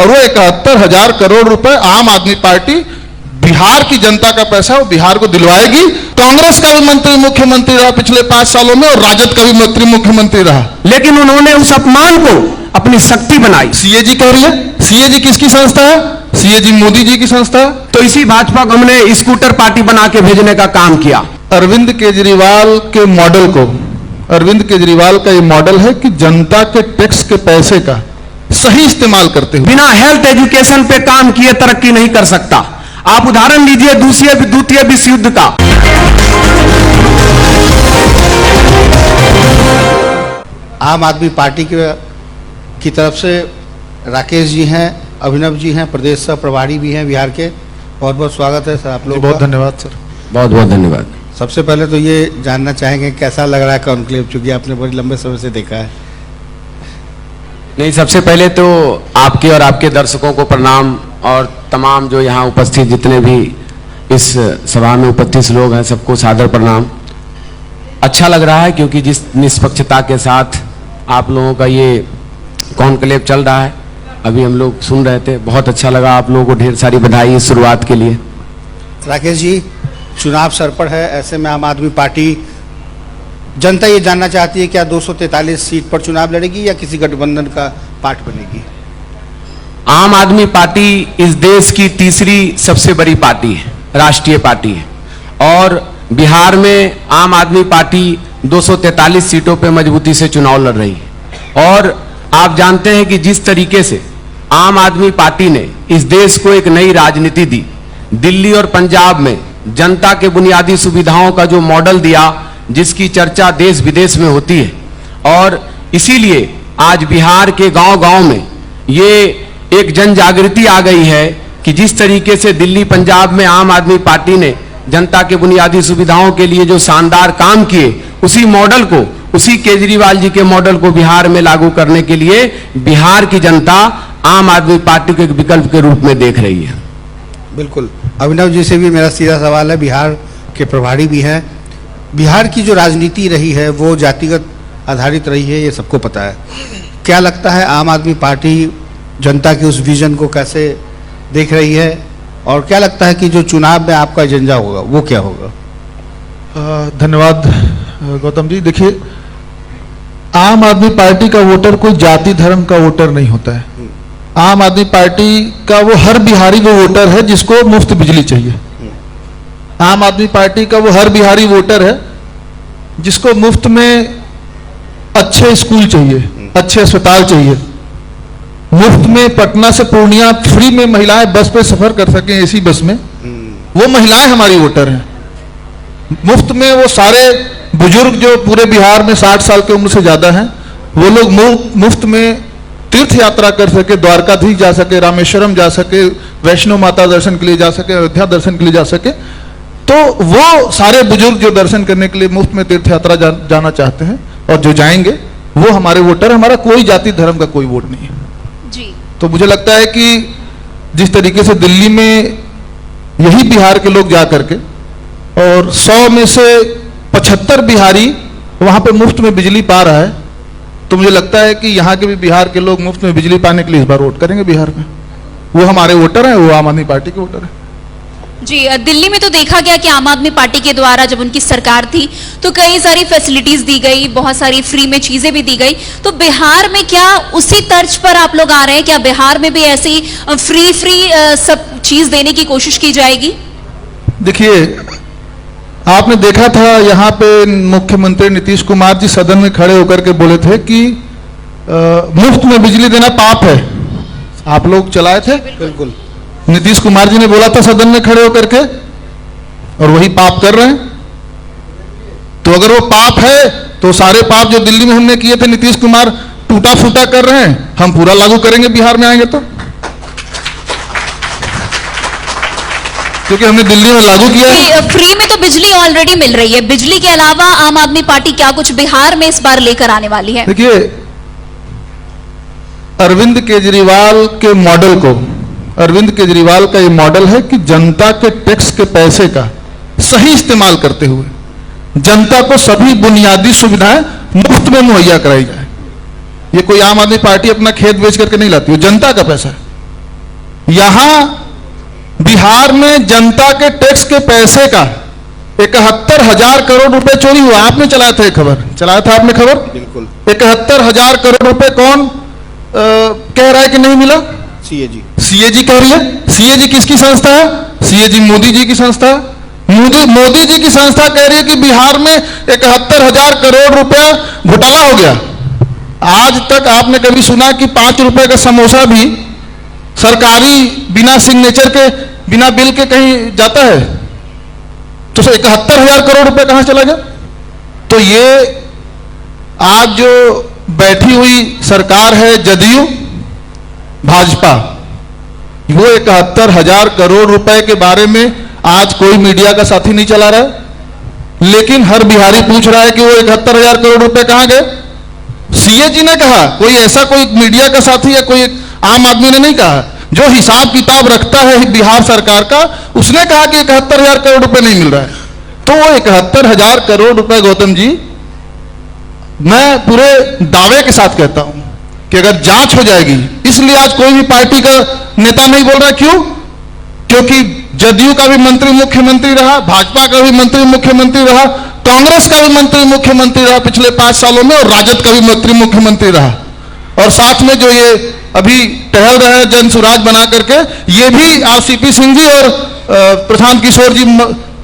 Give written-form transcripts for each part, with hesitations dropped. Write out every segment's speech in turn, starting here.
और वो 71,000 करोड़ रुपए आम आदमी पार्टी बिहार की जनता का पैसा वो बिहार को दिलवाएगी। कांग्रेस का भी मंत्री मुख्यमंत्री रहा पिछले 5 सालों में और राजद का भी मंत्री मुख्यमंत्री रहा, लेकिन उन्होंने उस अपमान को अपनी शक्ति बनाई। सीएजी कह रही है, सीएजी किसकी संस्था है? सीएजी मोदी जी की संस्था है। तो इसी भाजपा को हमने स्कूटर पार्टी बना के भेजने का काम किया। अरविंद केजरीवाल के मॉडल को, अरविंद केजरीवाल का ये मॉडल है कि जनता के टैक्स के पैसे का सही इस्तेमाल करते हुए बिना हेल्थ एजुकेशन पे काम किए तरक्की नहीं कर सकता। आप उदाहरण लीजिए द्वितीय विश्व युद्ध का। आम आदमी पार्टी की तरफ से राकेश जी हैं, अभिनव जी हैं, प्रदेश सह प्रभारी भी हैं बिहार के। बहुत बहुत स्वागत है सर आप लोग। बहुत धन्यवाद सर। बहुत बहुत धन्यवाद। सबसे पहले तो ये जानना चाहेंगे कैसा लग रहा है कॉन्क्लेव, चूंकि आपने बड़े लंबे समय से देखा है। नहीं, सबसे पहले तो आपके और आपके दर्शकों को प्रणाम, और तमाम जो यहाँ उपस्थित जितने भी इस सभा में उपस्थित लोग हैं सबको सादर प्रणाम। अच्छा लग रहा है क्योंकि जिस निष्पक्षता के साथ आप लोगों का ये कॉन्क्लेव चल रहा है, अभी हम लोग सुन रहे थे, बहुत अच्छा लगा। आप लोगों को ढेर सारी बधाई इस शुरुआत के लिए। राकेश जी, चुनाव सर पर है, ऐसे में आम आदमी पार्टी जनता ये जानना चाहती है क्या 243 सीट पर चुनाव लड़ेगी या किसी गठबंधन का पार्ट बनेगी? आम आदमी पार्टी इस देश की तीसरी सबसे बड़ी पार्टी है, राष्ट्रीय पार्टी है, और बिहार में आम आदमी पार्टी 243 सीटों पे मजबूती से चुनाव लड़ रही है। और आप जानते हैं कि जिस तरीके से आम आदमी पार्टी ने इस देश को एक नई राजनीति दी, दिल्ली और पंजाब में जनता के बुनियादी सुविधाओं का जो मॉडल दिया, जिसकी चर्चा देश विदेश में होती है, और इसीलिए आज बिहार के गांव-गांव में ये एक जन जागृति आ गई है कि जिस तरीके से दिल्ली पंजाब में आम आदमी पार्टी ने जनता के बुनियादी सुविधाओं के लिए जो शानदार काम किए, उसी मॉडल को, उसी केजरीवाल जी के मॉडल को बिहार में लागू करने के लिए बिहार की जनता आम आदमी पार्टी को एक विकल्प के रूप में देख रही है। बिल्कुल। अभिनव जी से भी मेरा सीधा सवाल है, बिहार के प्रभारी भी हैं। बिहार की जो राजनीति रही है वो जातिगत आधारित रही है, ये सबको पता है। क्या लगता है आम आदमी पार्टी जनता के उस विजन को कैसे देख रही है, और क्या लगता है कि जो चुनाव में आपका एजेंडा होगा वो क्या होगा? धन्यवाद गौतम जी। देखिए, आम आदमी पार्टी का वोटर कोई जाति धर्म का वोटर नहीं होता है। आम आदमी पार्टी का वो हर बिहारी वो वोटर है जिसको मुफ्त बिजली चाहिए। आम आदमी पार्टी का वो हर बिहारी वोटर है जिसको मुफ्त में अच्छे स्कूल चाहिए, अच्छे अस्पताल चाहिए, मुफ्त में पटना से पूर्णिया फ्री में महिलाएं बस पे सफर कर सकें, एसी बस में, वो महिलाएं हमारी वोटर हैं। मुफ्त में वो सारे बुजुर्ग जो पूरे बिहार में 60 साल की उम्र से ज्यादा हैं, वो लोग मुफ्त में तीर्थ यात्रा कर सके, द्वारकाधीश जा सके, रामेश्वरम जा सके, वैष्णो माता दर्शन के लिए जा सके, अयोध्या दर्शन के लिए जा सके। तो वो सारे बुजुर्ग जो दर्शन करने के लिए मुफ्त में तीर्थ यात्रा जाना चाहते हैं और जो जाएंगे वो हमारे वोटर। हमारा कोई जाति धर्म का कोई वोट नहीं है जी। तो मुझे लगता है कि जिस तरीके से दिल्ली में यही बिहार के लोग जा करके और 100 में से 75 बिहारी वहां पे मुफ्त में बिजली पा रहा है, तो मुझे लगता है कि यहाँ के भी बिहार के लोग मुफ्त में बिजली पाने के लिए इस बार वोट करेंगे बिहार में। वो हमारे वोटर हैं, वो आम आदमी पार्टी के वोटर हैं। जी, दिल्ली में तो देखा गया कि आम आदमी पार्टी के द्वारा जब उनकी सरकार थी तो कई सारी फैसिलिटीज दी गई, बहुत सारी फ्री में चीजें भी दी गई। तो बिहार में क्या उसी तर्ज पर आप लोग आ रहे हैं? क्या बिहार में भी ऐसी फ्री सब चीज देने की कोशिश की जाएगी? देखिए, आपने देखा था यहाँ पे मुख्यमंत्री नीतीश कुमार जी सदन में खड़े होकर के बोले थे कि मुफ्त में बिजली देना पाप है। आप लोग चलाए थे? बिल्कुल। नीतीश कुमार जी ने बोला था सदन में खड़े होकर के, और वही पाप कर रहे हैं। तो अगर वो पाप है तो सारे पाप जो दिल्ली में हमने किए थे नीतीश कुमार टूटा फूटा कर रहे हैं, हम पूरा लागू करेंगे बिहार में आएंगे तो, क्योंकि हमने दिल्ली में लागू किया है। फ्री में तो बिजली ऑलरेडी मिल रही है, बिजली के अलावा आम आदमी पार्टी क्या कुछ बिहार में इस बार लेकर आने वाली है? देखिए, अरविंद केजरीवाल के मॉडल को, अरविंद केजरीवाल का ये मॉडल है कि जनता के टैक्स के पैसे का सही इस्तेमाल करते हुए जनता को सभी बुनियादी सुविधाएं मुफ्त में मुहैया कराई जाए। ये कोई आम आदमी पार्टी अपना खेत बेच करके नहीं लाती, वो जनता का पैसा है। यहां बिहार में जनता के टैक्स के पैसे का 71,000 करोड़ रुपए चोरी हुआ। आपने चलाया था, खबर चलाया था आपने खबर, बिल्कुल। 71,000 करोड़ रुपए कौन कह रहा है कि नहीं मिला? सीएजी। सीएजी कह रही है। सीएजी किसकी संस्था है? सीएजी मोदी जी की संस्था है। मोदी जी की संस्था कह रही है कि बिहार में 71,000 करोड़ रुपया घोटाला हो गया। आज तक आपने कभी सुना कि 5 रुपए का समोसा भी सरकारी बिना सिग्नेचर के, बिना बिल के कहीं जाता है? तो 71,000 करोड़ रुपए कहां चला गया? तो ये आज जो बैठी हुई सरकार है जदयू भाजपा, वो 71,000 करोड़ रुपए के बारे में आज कोई मीडिया का साथी नहीं चला रहा है, लेकिन हर बिहारी पूछ रहा है कि वो 71,000 करोड़ रुपए कहां गए? सीएजी ने कहा, कोई ऐसा कोई मीडिया का साथी या कोई आम आदमी ने नहीं कहा। जो हिसाब किताब रखता है बिहार सरकार का, उसने कहा कि 71,000 करोड़ रुपए नहीं मिल रहा है। तो वो 71,000 करोड़ रुपए, गौतम जी, मैं पूरे दावे के साथ कहता हूं कि अगर जांच हो जाएगी, इसलिए आज कोई भी पार्टी का नेता नहीं बोल रहा। क्यों? क्योंकि जदयू का भी मंत्री मुख्यमंत्री रहा, भाजपा का भी मंत्री मुख्यमंत्री रहा, कांग्रेस का भी मंत्री मुख्यमंत्री रहा पिछले 5 सालों में, और राजद का भी मंत्री मुख्यमंत्री रहा। और साथ में जो ये अभी टहल रहे हैं जनसुराज बना करके, ये भी आज सीपी सिंह जी और प्रशांत किशोर जी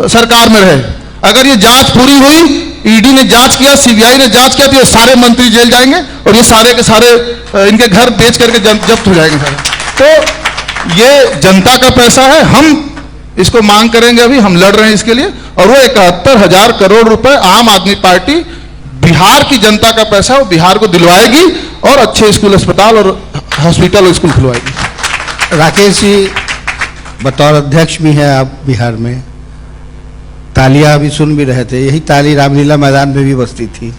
सरकार में रहे। अगर ये जांच पूरी हुई, ईडी ने जांच किया, सीबीआई ने जांच किया, तो ये सारे मंत्री जेल जाएंगे और ये सारे के सारे इनके घर बेच करके जब्त हो जाएंगे सारे। तो ये जनता का पैसा है, हम इसको मांग करेंगे। अभी हम लड़ रहे हैं इसके लिए, और वो 71,000 करोड़ रुपए आम आदमी पार्टी बिहार की जनता का पैसा वो बिहार को दिलवाएगी, और अच्छे स्कूल, अस्पताल और हॉस्पिटल और स्कूल खुलवाएगी। राकेश जी, बतौर अध्यक्ष भी हैं आप बिहार में, तालियां अभी सुन भी रहे थे। यही ताली रामलीला मैदान में भी बजती थी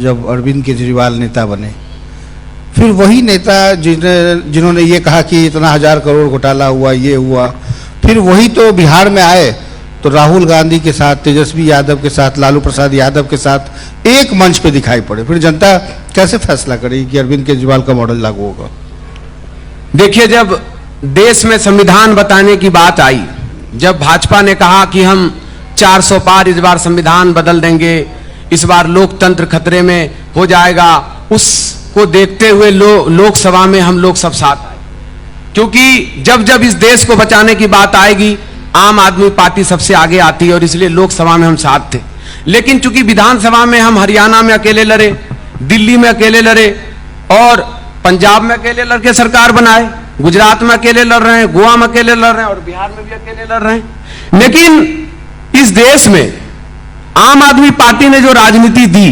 जब अरविंद केजरीवाल नेता बने। फिर वही नेता जिन्होंने ये कहा कि इतना 1,000 करोड़ घोटाला हुआ, ये हुआ, फिर वही तो बिहार में आए तो राहुल गांधी के साथ, तेजस्वी यादव के साथ, लालू प्रसाद यादव के साथ एक मंच पे दिखाई पड़े। फिर जनता कैसे फैसला करेगी कि अरविंद केजरीवाल का मॉडल लागू होगा? देखिए, जब देश में संविधान बताने की बात आई, जब भाजपा ने कहा कि हम 400 पार इस बार संविधान बदल देंगे, इस बार लोकतंत्र खतरे में हो जाएगा, उसको देखते हुए लोकसभा में हम लोग सब साथ आए। क्योंकि जब जब इस देश को बचाने की बात आएगी, आम आदमी पार्टी सबसे आगे आती है, और इसलिए लोकसभा में हम साथ थे। लेकिन चूंकि विधानसभा में हम हरियाणा में अकेले लड़े, दिल्ली में अकेले लड़े, और पंजाब में अकेले लड़के सरकार बनाए, गुजरात में अकेले लड़ रहे हैं, गोवा में अकेले लड़ रहे हैं, और बिहार में भी अकेले लड़ रहे हैं। लेकिन इस देश में आम आदमी पार्टी ने जो राजनीति दी,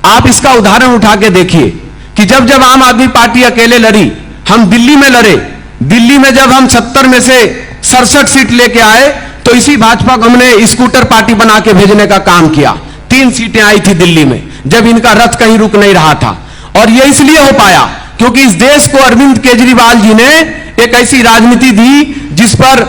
आप इसका उदाहरण उठा के देखिए कि जब जब आम आदमी पार्टी अकेले लड़ी, हम दिल्ली में लड़े, दिल्ली में जब हम 70 में से 67 सीट लेके आए, तो इसी भाजपा को हमने स्कूटर पार्टी बना के भेजने का काम किया। 3 सीटें आई थी दिल्ली में, जब इनका रथ कहीं रुक नहीं रहा था। और यह इसलिए हो पाया क्योंकि इस देश को अरविंद केजरीवाल जी ने एक ऐसी राजनीति दी जिस पर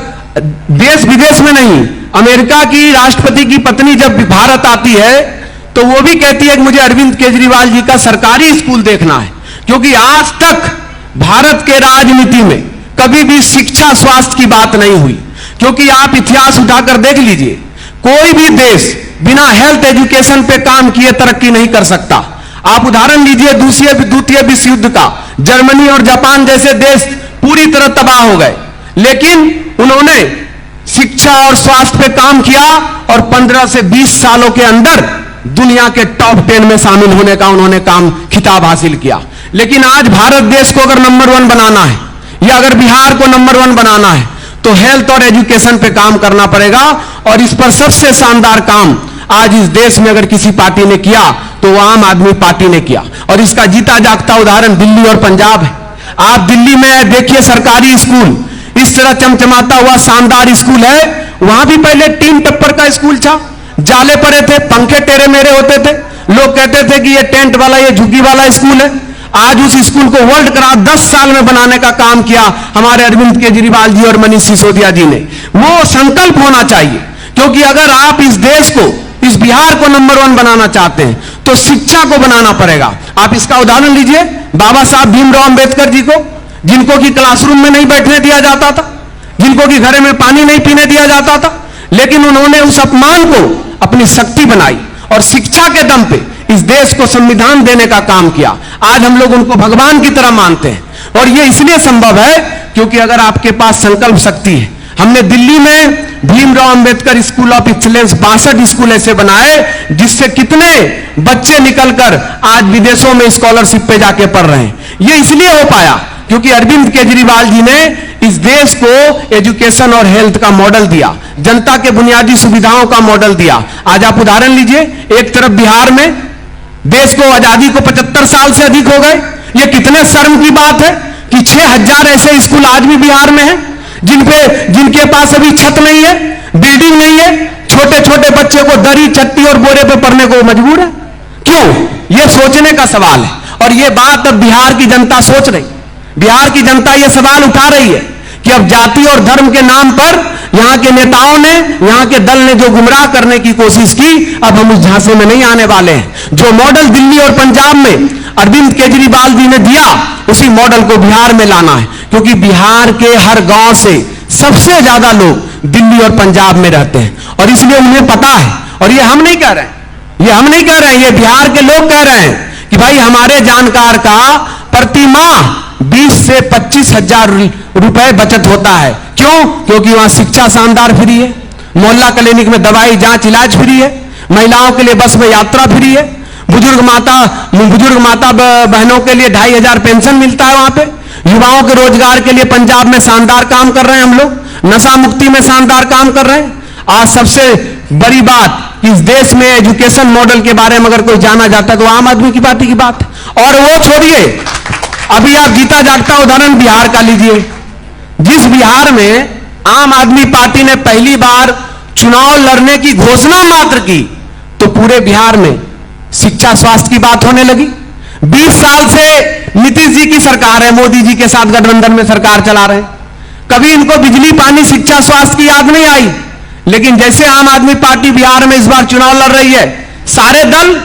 देश विदेश में नहीं, अमेरिका की राष्ट्रपति की पत्नी जब भारत आती है तो वो भी कहती है कि मुझे अरविंद केजरीवाल जी का सरकारी स्कूल देखना है। क्योंकि आज तक भारत के राजनीति में कभी भी शिक्षा स्वास्थ्य की बात नहीं हुई। क्योंकि आप इतिहास उठाकर देख लीजिए, कोई भी देश बिना हेल्थ एजुकेशन पे काम किए तरक्की नहीं कर सकता। आप उदाहरण लीजिए द्वितीय विश्व युद्ध का, जर्मनी और जापान जैसे देश पूरी तरह तबाह हो गए, लेकिन उन्होंने शिक्षा और स्वास्थ्य पे काम किया और 15 से 20 सालों के अंदर दुनिया के टॉप 10 में शामिल होने का उन्होंने खिताब हासिल किया। लेकिन आज भारत देश को अगर नंबर 1 बनाना है, या अगर बिहार को नंबर 1 बनाना है, तो हेल्थ और एजुकेशन पे काम करना पड़ेगा। और इस पर सबसे शानदार काम आज इस देश में अगर किसी पार्टी ने किया तो वो आम आदमी पार्टी ने किया। और इसका जीता जागता उदाहरण दिल्ली और पंजाब है। आप दिल्ली में देखिए सरकारी स्कूल, इस तरह चमचमाता हुआ शानदार स्कूल है। वहां भी पहले 3 टप्पर का स्कूल था, जाले पड़े थे, पंखे टेढ़े मेढ़े होते थे, लोग कहते थे कि ये टेंट वाला, ये झुग्गी वाला स्कूल है। आज उस स्कूल को वर्ल्ड क्लास 10 साल में बनाने का काम किया हमारे अरविंद केजरीवाल जी और मनीष सिसोदिया जी ने। वो संकल्प होना चाहिए, क्योंकि अगर आप इस देश को, इस बिहार को नंबर 1 बनाना चाहते हैं तो शिक्षा को बनाना पड़ेगा। आप इसका उदाहरण लीजिए बाबा साहब भीमराव अंबेडकर जी को, जिनको कि क्लासरूम में नहीं बैठने दिया जाता था, जिनको कि घर में पानी नहीं पीने दिया जाता था, लेकिन उन्होंने उस अपमान को अपनी शक्ति बनाई और शिक्षा के दम पे इस देश को संविधान देने का काम किया। आज हम लोग उनको भगवान की तरह मानते हैं और ये इसलिए संभव है क्योंकि अगर आपके पास संकल्प शक्ति है। हमने दिल्ली में Bhimrao Ambedkar school of excellence 62 school ऐसे बनाए जिससे कितने बच्चे निकलकर आज विदेशों में स्कॉलरशिप पे जाके पढ़ रहे हैं। ये इसलिए हो पाया क्योंकि अरविंद केजरीवाल जी ने इस देश को एजुकेशन और हेल्थ का मॉडल दिया, जनता के बुनियादी सुविधाओं का मॉडल दिया। आज आप उदाहरण लीजिए, एक तरफ बिहार में देश को आजादी को 75 साल से अधिक हो गए। ये कितने शर्म की बात है कि 6000 ऐसे स्कूल आज भी बिहार में हैं जिनके पास अभी छत नहीं है, बिल्डिंग नहीं है, छोटे छोटे बच्चे को दरी चट्टी और बोरे पे पढ़ने को मजबूर है। क्यों? ये सोचने का सवाल है और ये बात अब बिहार की जनता सोच रही। बिहार की जनता ये सवाल उठा रही है कि अब जाति और धर्म के नाम पर यहां के नेताओं ने, यहां के दल ने जो गुमराह करने की कोशिश की, अब हम उस झांसे में नहीं आने वाले हैं। जो मॉडल दिल्ली और पंजाब में अरविंद केजरीवाल जी ने दिया, उसी मॉडल को बिहार में लाना है क्योंकि बिहार के हर गांव से सबसे ज्यादा लोग दिल्ली और पंजाब में रहते हैं और इसलिए उन्हें पता है। और ये हम नहीं कह रहे हैं, ये हम नहीं कह रहे हैं, ये बिहार के लोग कह रहे हैं कि भाई हमारे जानकार का प्रति माह 20 से 25 हजार रुपए बचत होता है। क्यों? क्योंकि वहां शिक्षा शानदार फ्री है, मोहल्ला क्लिनिक में दवाई जांच इलाज फ्री है, महिलाओं के लिए बस में यात्रा फ्री है, बुजुर्ग माता बहनों के लिए 2500 पेंशन मिलता है वहां पे, युवाओं के रोजगार के लिए पंजाब में शानदार काम कर रहे हैं हम लोग, नशा मुक्ति में शानदार काम कर रहे हैं। आज सबसे बड़ी बात, इस देश में एजुकेशन मॉडल के बारे में अगर कोई जाना जाता है तो आम आदमी की पार्टी की बात है। और वो छोड़िए, अभी आप जीता जागता उदाहरण बिहार का लीजिए। जिस बिहार में आम आदमी पार्टी ने पहली बार चुनाव लड़ने की घोषणा मात्र की तो पूरे बिहार में शिक्षा स्वास्थ्य की बात होने लगी। 20 साल से नीतीश जी की सरकार है, मोदी जी के साथ गठबंधन में सरकार चला रहे हैं, कभी इनको बिजली पानी शिक्षा स्वास्थ्य की याद नहीं आई। लेकिन जैसे आम आदमी पार्टी बिहार में इस बार चुनाव लड़ रही है, सारे दल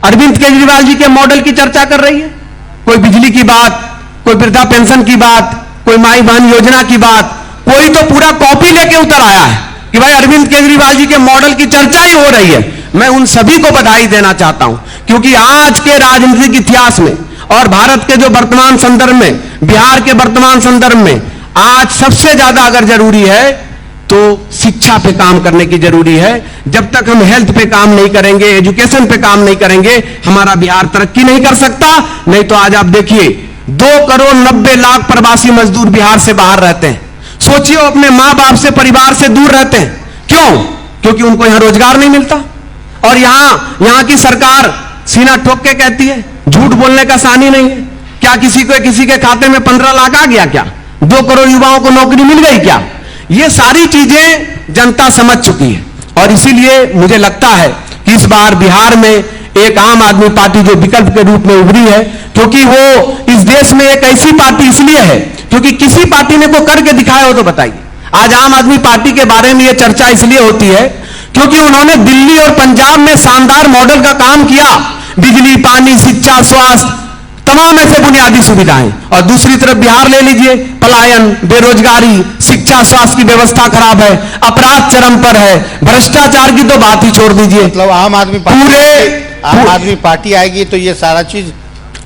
अरविंद केजरीवाल जी के मॉडल की चर्चा कर रही है। कोई बिजली की बात, कोई वृद्धा पेंशन की बात, कोई माई बहन योजना की बात, कोई तो पूरा कॉपी लेके उतर आया है कि भाई अरविंद केजरीवाल जी के मॉडल की चर्चा ही हो रही है। मैं उन सभी को बधाई देना चाहता हूं क्योंकि आज के राजनीतिक इतिहास में और भारत के जो वर्तमान संदर्भ में, बिहार के वर्तमान संदर्भ में आज सबसे ज्यादा अगर जरूरी है तो शिक्षा पे काम करने की जरूरी है। जब तक हम हेल्थ पे काम नहीं करेंगे, एजुकेशन पे काम नहीं करेंगे, हमारा बिहार तरक्की नहीं कर सकता। नहीं तो आज आप देखिए 2,90,00,000 प्रवासी मजदूर बिहार से बाहर रहते हैं। सोचिए वो अपने मां बाप से, परिवार से दूर रहते हैं। क्यों? क्योंकि उनको यहां रोजगार नहीं मिलता और यहां की सरकार सीना ठोक के कहती है, झूठ बोलने का सानी नहीं है। क्या किसी के खाते में 15 लाख आ गया? क्या 2 करोड़ युवाओं को नौकरी मिल गई? क्या? ये सारी चीजें जनता समझ चुकी है और इसीलिए मुझे लगता है कि इस बार बिहार में एक आम आदमी पार्टी जो विकल्प के रूप में उभरी है, क्योंकि वो इस देश में एक ऐसी पार्टी इसलिए है क्योंकि किसी पार्टी ने को करके दिखाया हो तो बताइए। आज आम आदमी पार्टी के बारे में यह चर्चा इसलिए होती है क्योंकि उन्होंने दिल्ली और पंजाब में शानदार मॉडल का काम किया। बिजली, पानी, शिक्षा, स्वास्थ्य, तमाम ऐसे बुनियादी सुविधाएं। और दूसरी तरफ बिहार ले लीजिए, पलायन, बेरोजगारी, शिक्षा स्वास्थ्य की व्यवस्था खराब है, अपराध चरम पर है, भ्रष्टाचार की तो बात ही छोड़ दीजिए। मतलब आम आदमी पार्टी आएगी तो ये सारा चीज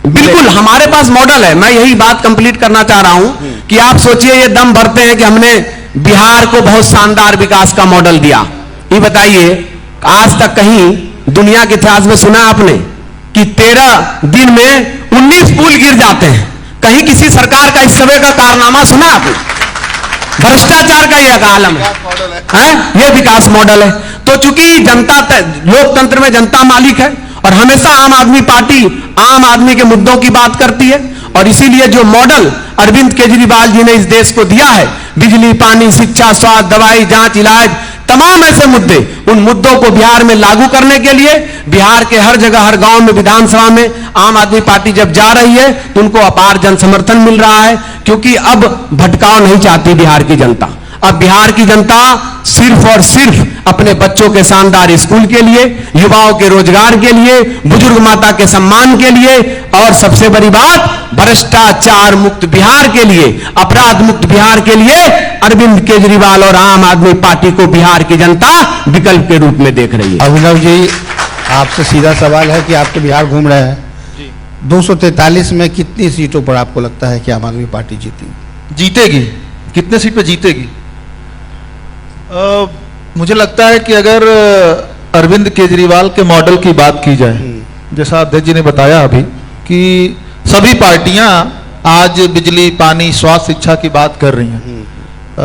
बिल्कुल हमारे पास मॉडल है। मैं यही बात कंप्लीट करना चाह रहा हूं कि आप सोचिए, ये दम भरते हैं कि हमने बिहार को बहुत शानदार विकास का मॉडल दिया। ये बताइए, आज तक कहीं दुनिया के इतिहास में सुना आपने कि 13 दिन में 19 पुल गिर जाते हैं? कहीं किसी सरकार का इस समय का कारनामा सुना आपने? भ्रष्टाचार का यह आलम है, यह विकास मॉडल है। तो चूंकि जनता, लोकतंत्र में जनता मालिक है और हमेशा आम आदमी पार्टी आम आदमी के मुद्दों की बात करती है और इसीलिए जो मॉडल अरविंद केजरीवाल जी ने इस देश को दिया है, बिजली, पानी, शिक्षा, स्वास्थ्य, दवाई, जांच, इलाज, तमाम ऐसे मुद्दे, उन मुद्दों को बिहार में लागू करने के लिए बिहार के हर जगह, हर गांव में, विधानसभा में आम आदमी पार्टी जब जा रही है तो उनको अपार जन समर्थन मिल रहा है क्योंकि अब भटकाव नहीं चाहती बिहार की जनता। अब बिहार की जनता सिर्फ और सिर्फ अपने बच्चों के शानदार स्कूल के लिए, युवाओं के रोजगार के लिए, बुजुर्ग माता के सम्मान के लिए और सबसे बड़ी बात भ्रष्टाचार मुक्त बिहार के लिए, अपराध मुक्त बिहार के लिए अरविंद केजरीवाल और आम आदमी पार्टी को बिहार की जनता विकल्प के रूप में देख रही है। अभिनव जी, आपसे सीधा सवाल है कि आप तो बिहार घूम रहे हैं, 243 में कितनी सीटों पर आपको लगता है कि आम आदमी पार्टी जीतेगी? कितने सीट पे जीतेगी? मुझे लगता है कि अगर अरविंद केजरीवाल के मॉडल की बात की जाए, जैसा अध्यक्ष जी ने बताया अभी कि सभी पार्टियां आज बिजली, पानी, स्वास्थ्य, शिक्षा की बात कर रही हैं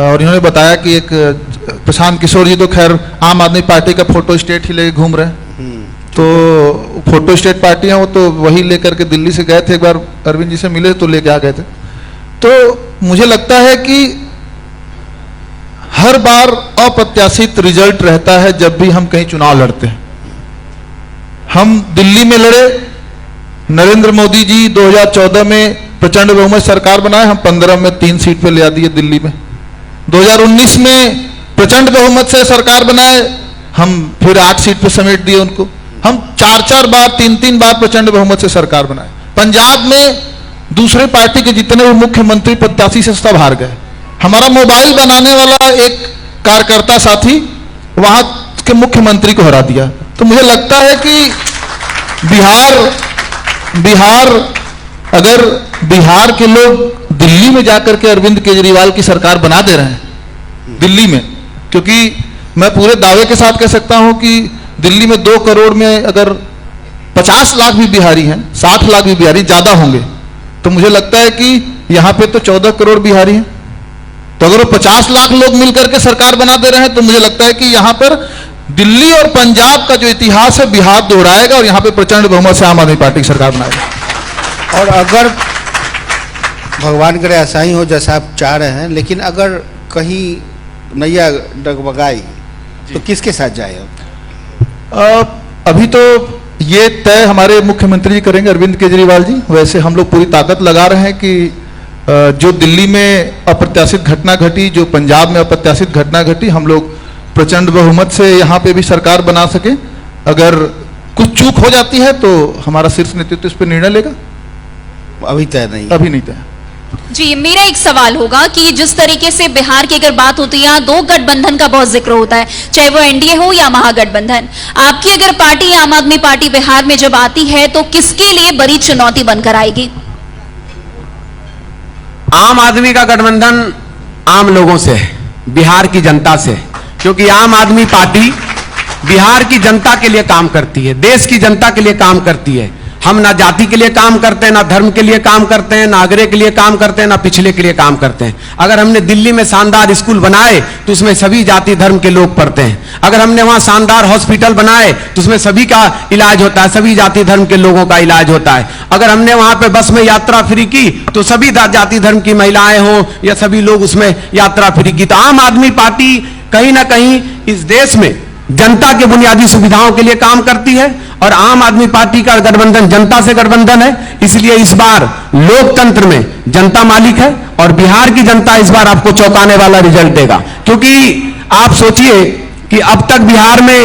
और इन्होंने बताया कि एक प्रशांत किशोर जी तो खैर आम आदमी पार्टी का फोटो स्टेट ही लेके घूम रहे हैं, तो फोटो स्टेट पार्टियां वो तो वही लेकर के दिल्ली से गए थे, एक बार अरविंद जी से मिले तो लेके आ गए थे। तो मुझे लगता है कि हर बार अप्रत्याशित रिजल्ट रहता है जब भी हम कहीं चुनाव लड़ते हैं। हम दिल्ली में लड़े, नरेंद्र मोदी जी 2014 में प्रचंड बहुमत सरकार बनाए, हम 15 में 3 सीट पे ले आ दिए दिल्ली में। 2019 में प्रचंड बहुमत से सरकार बनाए, हम फिर 8 सीट पे समेट दिए उनको। हम 4-4 बार, 3-3 बार प्रचंड बहुमत से सरकार बनाए। पंजाब में दूसरे पार्टी के जितने भी मुख्यमंत्री प्रत्याशी से सब हार गए। हमारा मोबाइल बनाने वाला एक कार्यकर्ता साथी वहां के मुख्यमंत्री को हरा दिया। तो मुझे लगता है कि अगर बिहार के लोग दिल्ली में जाकर के अरविंद केजरीवाल की सरकार बना दे रहे हैं दिल्ली में, क्योंकि मैं पूरे दावे के साथ कह सकता हूं कि दिल्ली में 2 करोड़ में अगर 50 लाख भी बिहारी हैं, 60 लाख भी बिहारी ज्यादा होंगे, तो मुझे लगता है कि यहां पे तो 14 करोड़ बिहारी हैं। तो अगर वो 50 लाख लोग मिलकर के सरकार बना दे रहे हैं तो मुझे लगता है कि यहां पर दिल्ली और पंजाब का जो इतिहास है बिहार दोहराएगा और यहां पे प्रचंड बहुमत से आम आदमी पार्टी की सरकार बनाएगा। और अगर भगवान करे ऐसा ही हो जैसा आप चाह रहे हैं, लेकिन अगर कहीं नैया डगमगाई तो किसके साथ जाए? अभी तो ये तय हमारे मुख्यमंत्री जी करेंगे, अरविंद केजरीवाल जी। वैसे हम लोग पूरी ताकत लगा रहे हैं कि जो दिल्ली में अप्रत्याशित घटना घटी, जो पंजाब में अप्रत्याशित घटना घटी, हम लोग प्रचंड बहुमत से यहाँ पे भी सरकार बना सके। अगर कुछ चूक हो जाती है तो हमारा शीर्ष नेतृत्व इस पर निर्णय लेगा। अभी तय नहीं, अभी नहीं तय। जी, मेरा एक सवाल होगा कि जिस तरीके से बिहार की अगर बात होती है, यहाँ 2 गठबंधन का बहुत जिक्र होता है, चाहे वो एनडीए हो या महागठबंधन। आपकी अगर पार्टी आम आदमी पार्टी बिहार में जब आती है तो किसके लिए बड़ी चुनौती बनकर आएगी? आम आदमी का गठबंधन आम लोगों से है, बिहार की जनता से, क्योंकि आम आदमी पार्टी बिहार की जनता के लिए काम करती है, देश की जनता के लिए काम करती है। हम ना जाति के लिए काम करते हैं, ना धर्म के लिए काम करते हैं, ना आगरे के लिए काम करते हैं, ना पिछले के लिए काम करते हैं। अगर हमने दिल्ली में शानदार स्कूल बनाए तो उसमें सभी जाति धर्म के लोग पढ़ते हैं। अगर हमने वहां शानदार हॉस्पिटल बनाए तो उसमें सभी का इलाज होता है, सभी जाति धर्म के लोगों का इलाज होता है। अगर हमने वहां पे बस में यात्रा फ्री की तो सभी जाति धर्म की महिलाएं हो या सभी लोग उसमें यात्रा फ्री की। तो आम आदमी पार्टी कहीं ना कहीं इस देश में जनता के बुनियादी सुविधाओं के लिए काम करती है और आम आदमी पार्टी का गठबंधन जनता से गठबंधन है। इसलिए इस बार लोकतंत्र में जनता मालिक है और बिहार की जनता इस बार आपको चौंकाने वाला रिजल्ट देगा। क्योंकि आप सोचिए कि अब तक बिहार में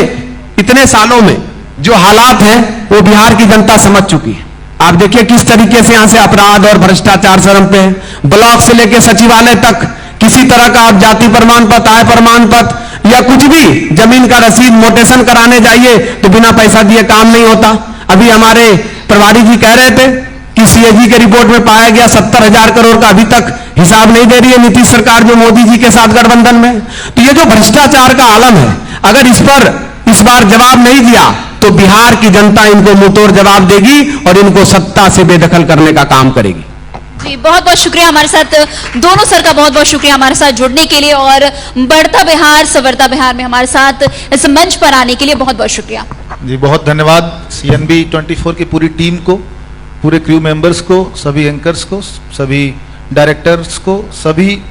इतने सालों में जो हालात हैं वो बिहार की जनता समझ चुकी है। आप देखिए किस तरीके से यहां से अपराध और भ्रष्टाचार चरम पे है। ब्लॉक से लेकर सचिवालय तक किसी तरह का आप जाति प्रमाण पत्र, आय प्रमाण पत्र या कुछ भी जमीन का रसीद मोटेशन कराने जाइए तो बिना पैसा दिए काम नहीं होता। अभी हमारे प्रभारी जी कह रहे थे कि सीएजी के रिपोर्ट में पाया गया 70,000 करोड़ का अभी तक हिसाब नहीं दे रही है नीतीश सरकार जो मोदी जी के साथ गठबंधन में। तो ये जो भ्रष्टाचार का आलम है, अगर इस पर इस बार जवाब नहीं दिया तो बिहार की जनता इनको मुंहतोड़ जवाब देगी और इनको सत्ता से बेदखल करने का काम करेगी। जी, बहुत बहुत शुक्रिया हमारे साथ दोनों सर का, बहुत बहुत शुक्रिया हमारे साथ जुड़ने के लिए और बढ़ता बिहार संवरता बिहार में हमारे साथ इस मंच पर आने के लिए बहुत बहुत शुक्रिया। जी, बहुत धन्यवाद CNB 24 की पूरी टीम को, पूरे क्रू मेंबर्स को, सभी एंकर्स को, सभी डायरेक्टर्स को, सभी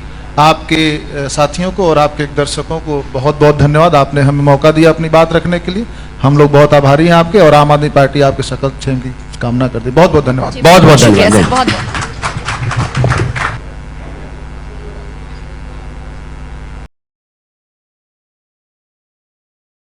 आपके साथियों को और आपके दर्शकों को बहुत बहुत धन्यवाद। आपने हमें मौका दिया अपनी बात रखने के लिए, हम लोग बहुत आभारी हैं आपके और आम आदमी पार्टी आपके सकल क्षेम की कामना करती है। बहुत बहुत धन्यवाद। बहुत बहुत धन्यवाद। बहुत बहुत